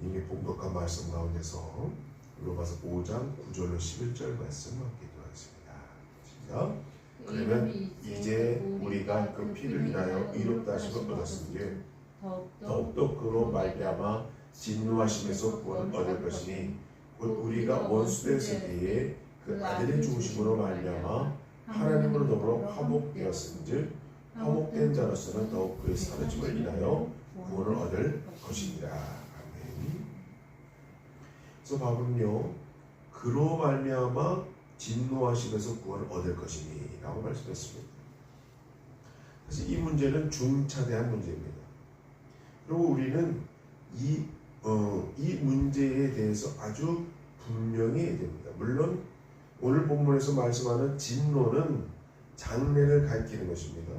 이미 봉독한 말씀 가운데서 로마서 5장 9절로 11절 말씀 함께 기도하겠습니다. 시작. 그러면 이제 우리가 그 피를 인하여 의롭다 하심을 얻었은즉 더욱더 그로 말미암아 진노하심에서 구원을 얻을 것이니 곧 우리가 원수되었을 때에 그 아들의 죽으심으로 말미암아 하나님으로 더불어 화목되었은즉 화목된 자로서는 더욱 그의 사르짐을 인하여 구원을 얻을 것입니다. 아멘. 그래서 바울은요, 그로 말미암아 진노하심에서 구원을 얻을 것이니 라고 말씀했습니다. 사실 이 문제는 중차대한 문제입니다. 그리고 우리는 이 문제에 대해서 아주 분명히 해야 됩니다. 물론 오늘 본문에서 말씀하는 진노는 장래를 가리키는 것입니다.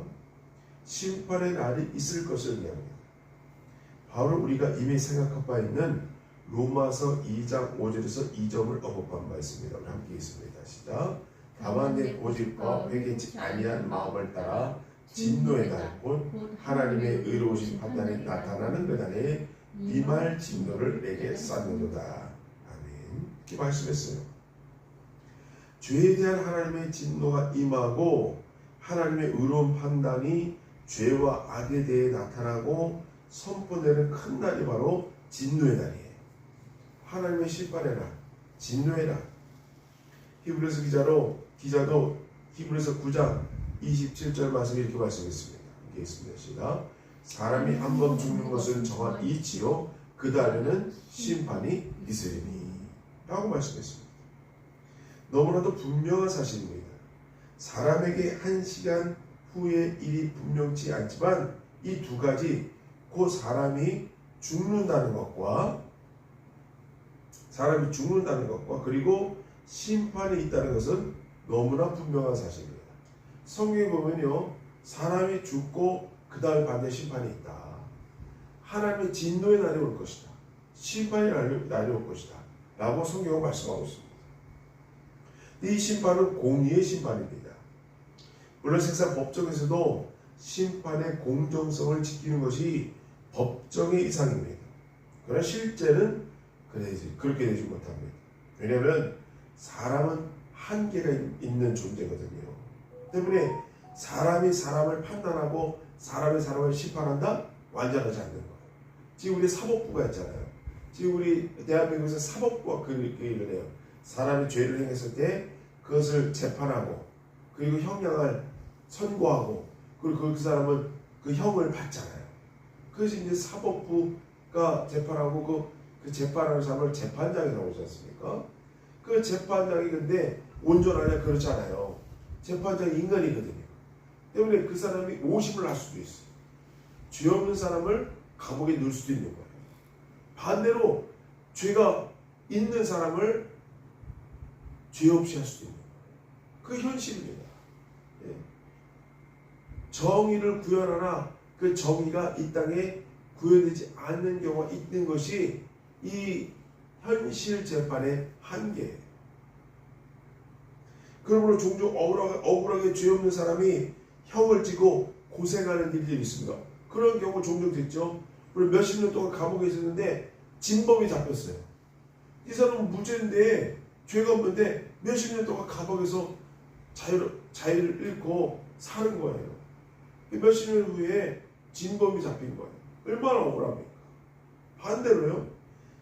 심판의 날이 있을 것을 의미합니다. 바로 우리가 이미 생각할 바 있는 로마서 2장 5절에서 2점을 언급한 바 있습니다. 우리 함께 읽습니다. 시작. 다만 내 고집과 회개치 아니한 마음을 따라 진노의 날 곧 하나님의 의로우신 판단이 나타나는 그 날에 이 말 진노를 내게 쌓는도다. 아멘. 이렇게 말씀했어요. 죄에 대한 하나님의 진노가 임하고 하나님의 의로운 판단이 죄와 악에 대해 나타나고 선포되는 큰 날이 바로 진노의 날이에요. 하나님의 심판의 날, 진노의 날. 히브리서 기자도 히브리서 9장 27절 말씀에 이렇게 말씀했습니다. 이렇게 있습니다. 시작. 사람이 한 번 죽는 것은 정한 이치요 그 다음에는 심판이 있으리니 라고 말씀했습니다. 너무나도 분명한 사실입니다. 사람에게 한 시간 후의 일이 분명치 않지만 이 두 가지, 그 사람이 죽는다는 것과 그리고 심판이 있다는 것은 너무나 분명한 사실입니다. 성경에 보면요, 사람이 죽고 그 다음에 반드시 심판이 있다. 하나님의 진노의 날이 올 것이다. 심판의 날이 올 것이다. 라고 성경은 말씀하고 있습니다. 이 심판은 공의의 심판입니다. 물론 세상 법정에서도 심판의 공정성을 지키는 것이 법정의 이상입니다. 그러나 실제는 그렇게 되지 못합니다. 왜냐하면 사람은 한계가 있는 존재거든요. 때문에 사람이 사람을 판단하고 사람이 사람을 심판한다? 완전하지 않는 거예요. 지금 우리 사법부가 있잖아요. 지금 우리 대한민국에서 사법부가 그 일을 해요. 사람이 죄를 행했을 때 그것을 재판하고 그리고 형량을 선고하고 그리고 그 사람은 그 형을 받잖아요. 그것이 이제 사법부가 재판하고 그 재판하는 사람을 재판장이라고 하지 않습니까? 그 재판장이 근데 온전하냐? 그렇지 않아요. 재판장이 인간이거든요. 때문에 그 사람이 오심을 할 수도 있어요. 죄 없는 사람을 감옥에 넣을 수도 있는 거예요. 반대로 죄가 있는 사람을 죄 없이 할 수도 있는 거예요. 그 현실입니다. 예. 정의를 구현하나 그 정의가 이 땅에 구현되지 않는 경우가 있는 것이 이 현실 재판의 한계예요. 그러므로 종종 억울하게 죄 없는 사람이 형을 지고 고생하는 일들이 있습니다. 그런 경우 종종 됐죠. 그리고 몇십 년 동안 감옥에 있었는데 진범이 잡혔어요. 이 사람은 무죄인데 죄가 없는데 몇십 년 동안 감옥에서 자유를 잃고 사는 거예요. 몇십 년 후에 진범이 잡힌 거예요. 얼마나 억울합니까? 반대로요.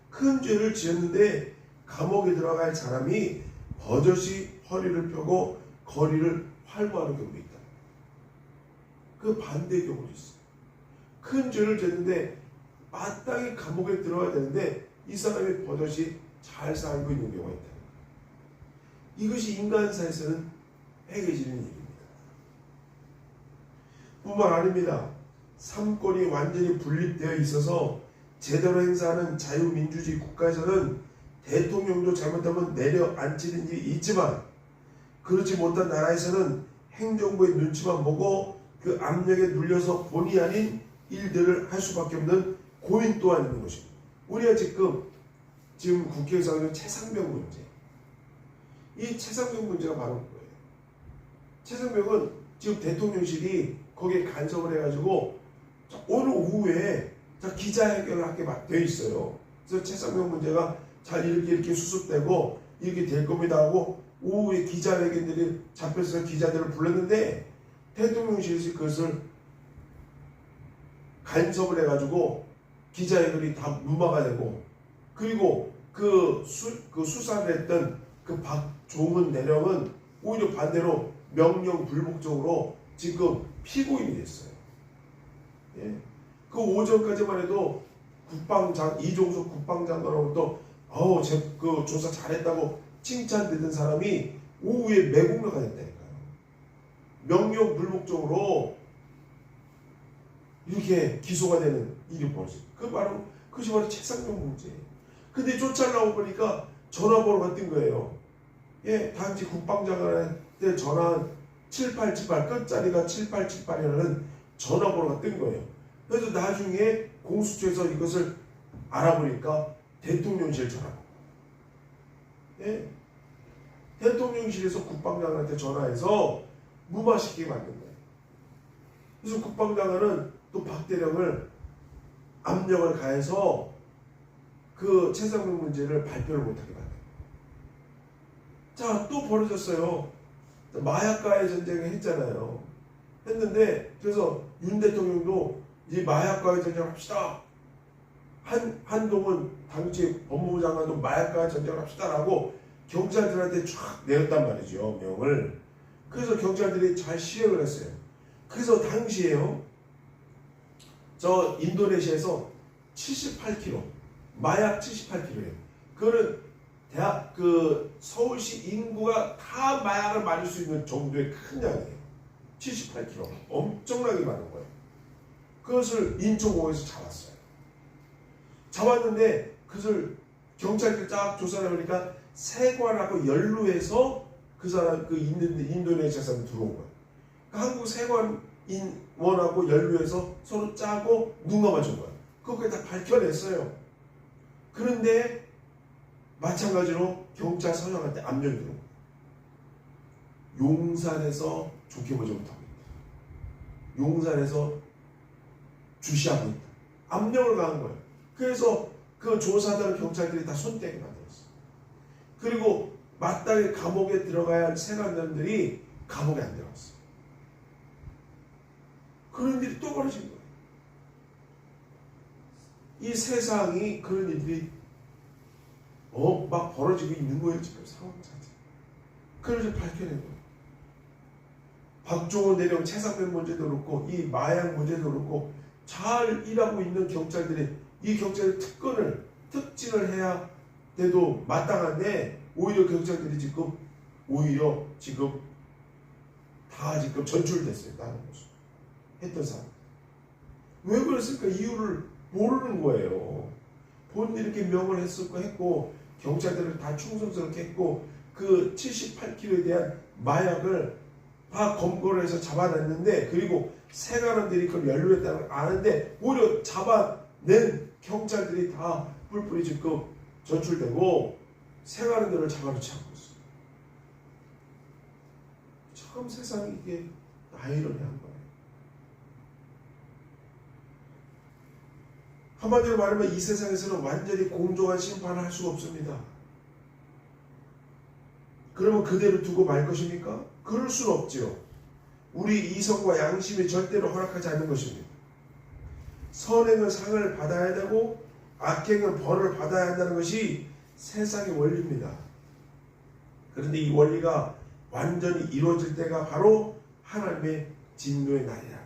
큰 죄를 지었는데 감옥에 들어갈 사람이 버젓이 허리를 펴고 거리를 활보하는 경우도 있다. 그 반대의 경우도 있어요. 큰 죄를 지었는데 마땅히 감옥에 들어가야 되는데 이 사람이 버젓이 잘 살고 있는 경우가 있다. 이것이 인간사에서는 해결되는 일입니다. 뿐만 아닙니다. 삼권이 완전히 분립되어 있어서 제대로 행사하는 자유민주주의 국가에서는 대통령도 잘못하면 내려앉히는 일이 있지만 그렇지 못한 나라에서는 행정부의 눈치만 보고 그 압력에 눌려서 본의 아닌 일들을 할 수밖에 없는 고인 또한 있는 것입니다. 우리가 지금 국회에서 하는 최상병 문제, 이 최상병 문제가 바로 그거예요. 최상병은 지금 대통령실이 거기에 간섭을 해가지고 오늘 오후에 기자회견을 하게 되어 있어요. 그래서 최상병 문제가 잘 이렇게 수습되고 이렇게 될 겁니다 하고 오후에 기자회견들이 잡혀서 기자들을 불렀는데 대통령실에서 그것을 간섭을 해가지고 기자회견이 다 무마가 되고 그리고 그 수사를 했던 그 박종훈 대령은 오히려 반대로 명령 불복종으로 지금 피고인이 됐어요. 예. 그 오전까지만 해도 이종석 국방장관으로부터 그 조사 잘했다고 칭찬되던 사람이 오후에 매국노가 됐다니까요. 명령 불복종으로 이렇게 기소가 되는 일이 벌어져요. 그것이 바로 최상병 문제예요. 근데 쫓아나오고 보니까 전화번호가 뜬 거예요. 예, 당시 국방장관한테 전화한 7878 끝자리가 7878이라는 전화번호가 뜬 거예요. 그래서 나중에 공수처에서 이것을 알아보니까 대통령실 전화번호. 예? 대통령실에서 국방장관한테 전화해서 무마시키게 만든 거예요. 그래서 국방장관은 또 박대령을 압력을 가해서 그 최상병 문제를 발표를 못하게 만든 거예요. 자, 또 벌어졌어요. 마약과의 전쟁을 했잖아요. 했는데 그래서 윤 대통령도 이 마약과의 전쟁을 합시다. 한동훈 당시 법무부 장관도 마약과의 전쟁을 합시다라고 경찰들한테 쫙 내렸단 말이죠. 명을. 그래서 경찰들이 잘 시행을 했어요. 그래서 당시에요. 저 인도네시아에서 78kg 마약 78kg예요. 그거는 서울시 인구가 다 마약을 마실 수 있는 정도의 큰 양이에요. 78kg. 엄청나게 많은 거예요. 그것을 인천공항에서 잡았어요. 잡았는데 그것을 경찰들이 쫙 조사를 해보니까 세관하고 연루해서 그 사람 인도네시아 사람이 들어온 거예요. 그러니까 한국 세관인원하고 연루해서 서로 짜고 눈 감아준 거예요. 그것까지 다 밝혀냈어요. 그런데 마찬가지로 경찰 서장한테 압력이 들어온 거예요. 용산에서 좋게 보지 못하고 있다. 용산에서 주시하고 있다. 압력을 가한 거예요. 그래서 그 조사단 경찰들이 다 손떼게 만들었어요. 그리고 마땅히 감옥에 들어가야 할 세관장들이 감옥에 안 들어갔어요. 그런 일이 또 벌어진 거예요. 이 세상이 그런 일들이 막 벌어지고 있는 거예요. 지금 상황 자체. 그걸 밝혀낸 거예요. 박종훈 대령 최상병 문제도 그렇고 이 마약 문제도 그렇고 잘 일하고 있는 경찰들이 이 경찰의 특진을 해야 돼도 마땅한데 오히려 경찰들이 지금 다 전출됐어요. 다른 곳으로. 했던 사람. 왜 그랬을까? 이유를 모르는 거예요. 본인이 이렇게 명을 했고 경찰들을 다 충성스럽게 했고 그 78kg에 대한 마약을 다 검거를 해서 잡아냈는데 그리고 세관원들이 그걸 연루했다는 걸 아는데 오히려 잡아낸 경찰들이 다 뿔뿔이 지금 전출되고 세관원들을 잡아놓지 않고 있어요. 참 세상이 이게 아이러니한 거예요. 한마디로 말하면 이 세상에서는 완전히 공정한 심판을 할 수가 없습니다. 그러면 그대로 두고 말 것입니까? 그럴 수는 없지요. 우리 이성과 양심이 절대로 허락하지 않는 것입니다. 선행은 상을 받아야 되고 악행은 벌을 받아야 한다는 것이 세상의 원리입니다. 그런데 이 원리가 완전히 이루어질 때가 바로 하나님의 진노의 날이라.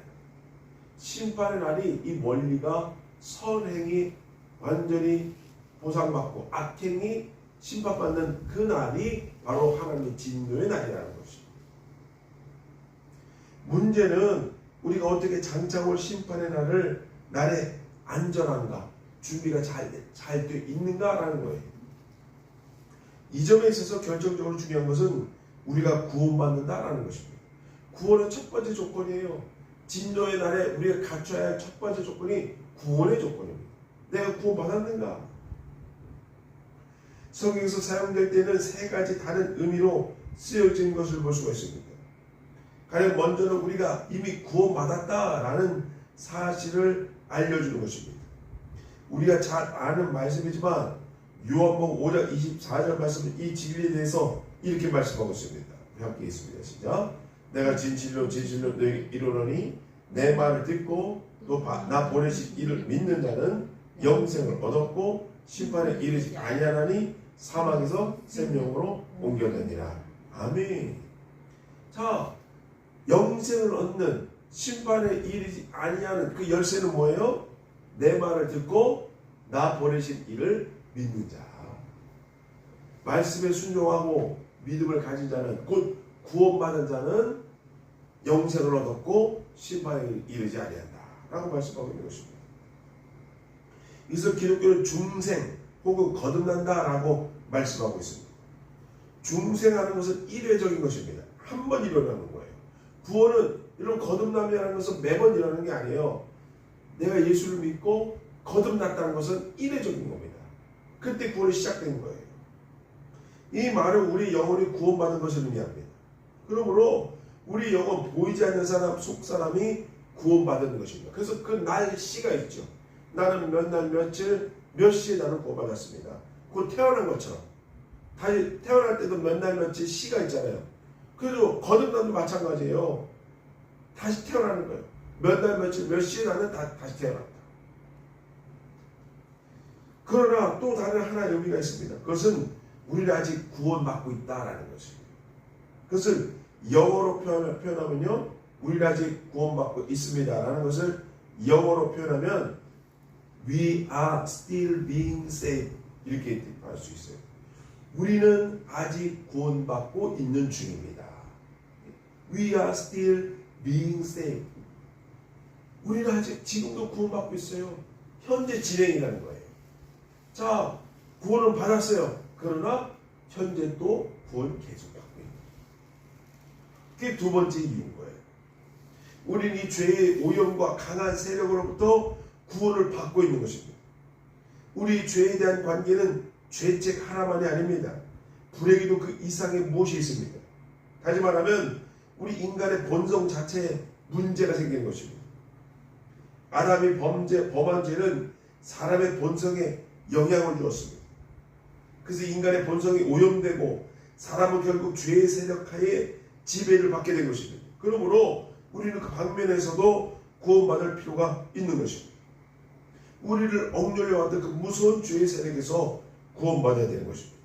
심판의 날이 이 원리가 선행이 완전히 보상받고 악행이 심판받는 그 날이 바로 하나님의 진노의 날이라는 것입니다. 문제는 우리가 어떻게 장차올 심판의 날에 안전한가, 준비가 잘 돼 있는가라는 거예요. 이 점에 있어서 결정적으로 중요한 것은 우리가 구원받는다라는 것입니다. 구원은 첫 번째 조건이에요. 진노의 날에 우리가 갖춰야 할 첫 번째 조건이 구원의 조건입니다. 내가 구원받았는가? 성경에서 사용될 때는 세 가지 다른 의미로 쓰여진 것을 볼 수가 있습니다. 가령 먼저는 우리가 이미 구원받았다라는 사실을 알려주는 것입니다. 우리가 잘 아는 말씀이지만 요한복음 5장 24절 말씀은 이 진리에 대해서 이렇게 말씀하고 있습니다. 우리 함께 있습니다. 시작. 내가 진실로 너에게 이르노니 내 말을 듣고 또 나 보내신 이를 믿는 자는 영생을 얻었고 심판에 이르지 아니하나니 사망에서 생명으로 옮겨다니라. 아멘. 자, 영생을 얻는 심판에 이르지 아니하는 그 열쇠는 뭐예요? 내 말을 듣고 나 보내신 이를 믿는 자. 말씀에 순종하고 믿음을 가진 자는, 곧 구원받은 자는 영생을 얻었고 심판에 이르지 아니한다 라고 말씀하고 있는 것입니다. 그래서 기독교는 중생 혹은 거듭난다 라고 말씀하고 있습니다. 중생하는 것은 일회적인 것입니다. 한 번 일어나는 거예요. 구원은 이런 거듭남이라는 것은 매번 일어나는 게 아니에요. 내가 예수를 믿고 거듭났다는 것은 일회적인 겁니다. 그때 구원이 시작된 거예요. 이 말은 우리 영혼이 구원받은 것을 의미합니다. 그러므로 우리 영혼, 보이지 않는 사람, 속 사람이 구원받은 것입니다. 그래서 그 날씨가 있죠. 나는 몇 날 며칠 몇 시에 나는 구원받았습니다. 곧 태어난 것처럼 다시 태어날 때도 몇 날 며칠 시가 있잖아요. 그래도 거듭남도 마찬가지예요. 다시 태어나는 거예요. 몇 날 며칠 몇 시에 나는 다시 태어났다. 그러나 또 다른 하나의 의미가 있습니다. 그것은 우리는 아직 구원받고 있다라는 것입니다. 그것을 영어로 표현하면요, 우리는 아직 구원받고 있습니다라는 것을 영어로 표현하면 We are still being saved 이렇게 할 수 있어요. 우리는 아직 구원받고 있는 중입니다. We are still being saved. 우리는 아직 지금도 구원받고 있어요. 현재 진행이라는 거예요. 자, 구원은 받았어요. 그러나 현재 또 구원 계속 받고 있는 거예요. 그게 두 번째 이유인 거예요. 우리는 이 죄의 오염과 강한 세력으로부터 구원을 받고 있는 것입니다. 우리 죄에 대한 관계는 죄책 하나만이 아닙니다. 불행히도 그 이상의 무엇이 있습니다. 다시 말하면 우리 인간의 본성 자체에 문제가 생기는 것입니다. 아담이 범한 죄는 사람의 본성에 영향을 주었습니다. 그래서 인간의 본성이 오염되고 사람은 결국 죄의 세력 하에 지배를 받게 된 것입니다. 그러므로 우리는 그 방면에서도 구원받을 필요가 있는 것입니다. 우리를 억눌려왔던 그 무서운 죄의 세력에서 구원받아야 되는 것입니다.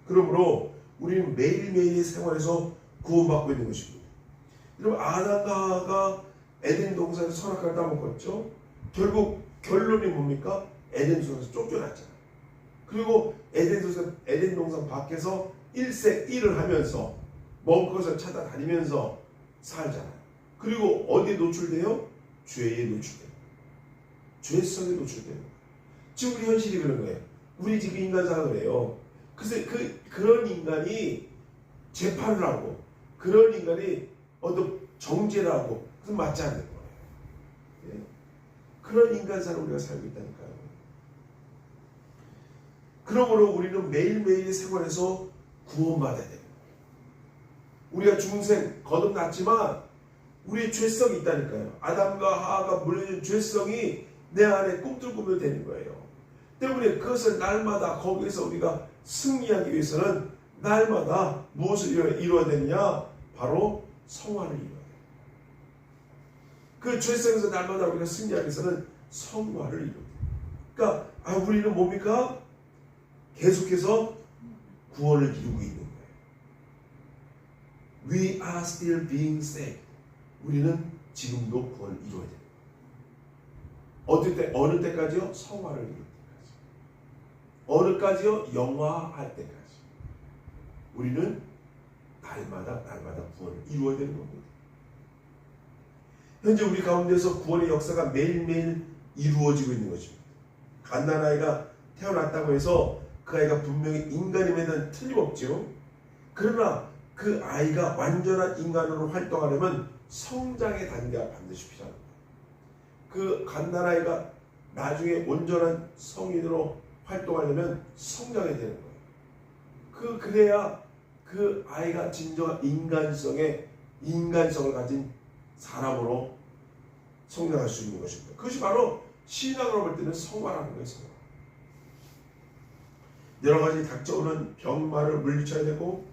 그러므로 우리는 매일매일의 생활에서 구원받고 있는 것입니다. 여러분, 아담과 하와가 에덴 동산에서 선악과를 따먹었죠. 결국 결론이 뭡니까? 에덴 동산에서 쫓겨났잖아요. 그리고 에덴 동산 밖에서 일생일을 하면서 먹을 것을 찾아다니면서 살잖아요. 그리고 어디에 노출돼요? 죄에 노출돼요. 죄성에 노출돼요. 지금 우리 현실이 그런 거예요. 우리 지금 인간사가 그래요. 그래서 그런 인간이 재판을 하고 그런 인간이 어떤 정죄를 하고 그건 맞지 않는 거예요. 예? 그런 인간사를 우리가 살고 있다니까요. 그러므로 우리는 매일매일의 생활에서 구원받아야 됩니다. 우리가 중생 거듭났지만 우리의 죄성이 있다니까요. 아담과 하와가 물려준 죄성이 내 안에 꿈틀꿈틀 되는 거예요. 때문에 그것을 날마다 거기에서 우리가 승리하기 위해서는 날마다 무엇을 이루어야 되느냐? 바로 성화를 이루어야 돼요. 그 죄성에서 날마다 우리가 승리하기 위해서는 성화를 이루어야 돼요. 그러니까 우리는 뭡니까? 계속해서 구원을 이루고 있는 거예요. We are still being saved. 우리는 지금도 구원을 이루어야 돼요. 어느 때까지요? 성화를 이룰 때까지. 어느까지요? 영화할 때까지. 우리는 날마다 구원을 이루어야 되는 겁니다. 현재 우리 가운데서 구원의 역사가 매일매일 이루어지고 있는 것입니다. 갓난아이가 태어났다고 해서 그 아이가 분명히 인간임에는 틀림없죠. 그러나 그 아이가 완전한 인간으로 활동하려면 성장의 단계가 반드시 필요합니다. 그 갓난아이가 나중에 온전한 성인으로 활동하려면 성장해야 되는 거예요. 그래야 그 아이가 진정한 인간성을 가진 사람으로 성장할 수 있는 것입니다. 그것이 바로 신앙으로 볼 때는 성화라는 거예요. 성화. 여러 가지 닥쳐오는 병마를 물리쳐야 되고,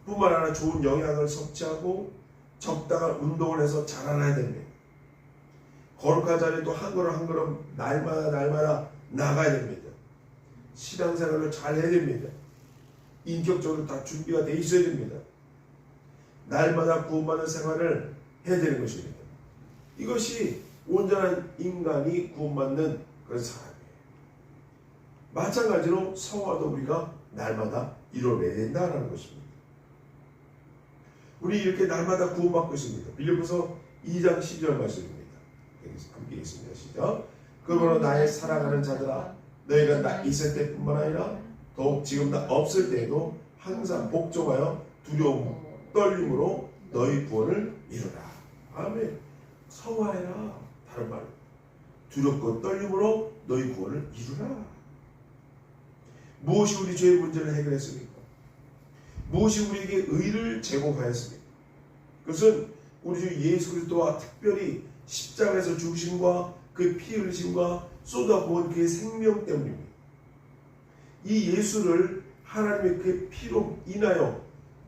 뿐만 아니라 좋은 영양을 섭취하고 적당한 운동을 해서 자라나야 됩니다. 거룩한 자리에 또 한 걸음 한 걸음 날마다 나가야 됩니다. 신앙생활을 잘 해야 됩니다. 인격적으로 다 준비가 돼 있어야 됩니다. 날마다 구원받는 생활을 해야 되는 것입니다. 이것이 온전한 인간이 구원받는 그런 사람이에요. 마찬가지로 성화도 우리가 날마다 이뤄내야 된다는 것입니다. 우리 이렇게 날마다 구원받고 있습니다. 빌립보서 2장 12절 말씀입니다. 함께 읽습니다. 시작. 그러므로 나의 사랑하는 자들아, 너희가 나 있을 때뿐만 아니라 더욱 지금 나 없을 때에도 항상 복종하여 두려움 떨림으로 너희 구원을 이루라. 아멘. 성화해라. 다른 말로 두렵고 떨림으로 너희 구원을 이루라. 무엇이 우리 죄의 문제를 해결했습니까? 무엇이 우리에게 의를 제공하였습니까? 그것은 우리 주 예수 그리스도와 특별히 십자가에서 죽으심과 그 피 흘리심과 쏟아부은 그의 생명 때문입니다. 이 예수를 하나님의 그의 피로 인하여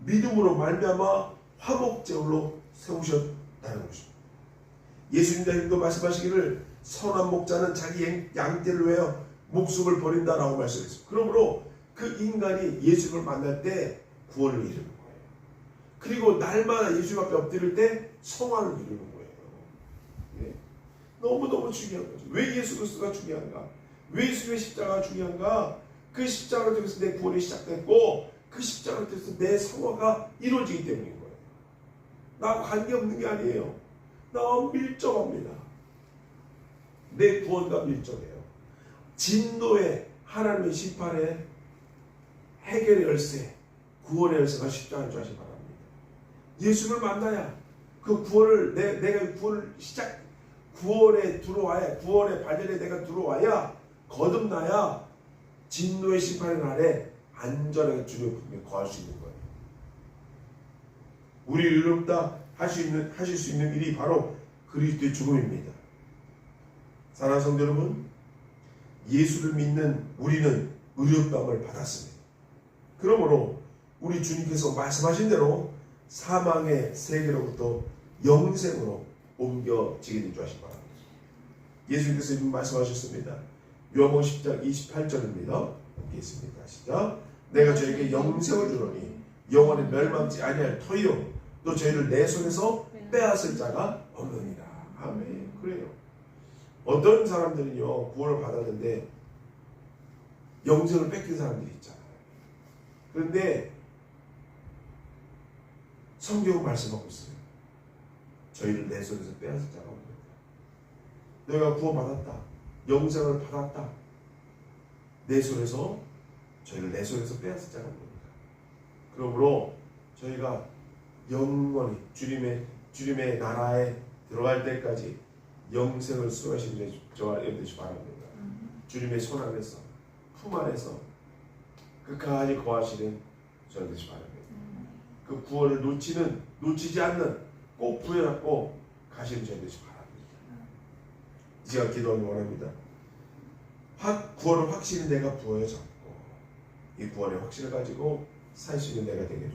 믿음으로 말미암아 화목제물로 세우셨다는 것입니다. 예수님도 말씀하시기를 선한 목자는 자기 양떼를 위하여 목숨을 버린다라고 말씀했습니다. 그러므로 그 인간이 예수를 만날 때 구원을 이루는 거예요. 그리고 날마다 예수 앞에 엎드릴 때 성화를 이루는 거예요. 예. 너무너무 중요한 거죠. 왜 예수 그리스도가 중요한가? 왜 예수의 십자가가 중요한가? 그 십자가를 통해서 내 구원이 시작됐고 그 십자가를 통해서 내 성화가 이루어지기 때문인 거예요. 나하고 관계없는 게 아니에요. 나와 밀접합니다. 내 구원과 밀접해요. 진노의 하나님의 심판의 해결의 열쇠, 구원의 열쇠가 십자가인 줄 아시기 바랍니다. 예수를 만나야 그 구원을 내가 구원에 들어와야, 구원의 발전에 내가 들어와야, 거듭나야 진노의 심판의 날에 안전하게 주님의 품에 거할 수 있는 거예요. 우리를 의롭다 하실 수 있는 일이 바로 그리스도의 죽음입니다. 사랑하는 성도 여러분, 예수를 믿는 우리는 의롭다함을 받았습니다. 그러므로 우리 주님께서 말씀하신 대로 사망의 세계로부터 영생으로 옮겨지게 된 줄 아시기 바랍니다. 예수님께서 이미 말씀하셨습니다. 요한복음 10장 28절입니다. 함께 있습니다. 시작. 내가 저에게 영생을 주노니 영원히 멸망치 아니할 터이요 또 저희를 내 손에서 빼앗을 자가 없느니라. 아멘. 그래요. 어떤 사람들은요 구원을 받았는데 영생을 뺏긴 사람들이 있잖아요. 그런데 성경은 말씀하고 있어요. 저희를 내 손에서 빼앗을 자가 없느니라. 너희가 구원받았다. 영생을 받았다. 내 손에서 저희를 내 손에서 빼앗을 자가 없느니라. 그러므로 저희가 영원히 주님의 나라에 들어갈 때까지 영생을 수호하시는 저와 여러분들이 바랍니다. 주님의 손 안에서 품 안에서 끝까지 거하시는 저희들이 바랍니다. 그 구원을 놓치지 않는 꼭 부여잡고 가시는 저희들이 바랍니다. 이 시간 기도하기 원합니다. 구원의 확신이 내가 부여잡고 이 구원의 확신을 가지고 살 수 있는 내가 되게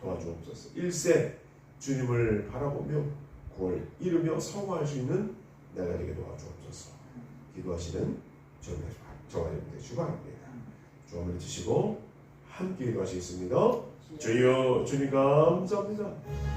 도와주옵소서. 일세 주님을 바라보며 구원을 이루며 성화할 수 있는 내가 되게 도와주옵소서. 기도하시는 저와 여러분들 축원합니다. 주님을 주시고 함께 기도하시겠습니다. 주여 주님 감사합니다.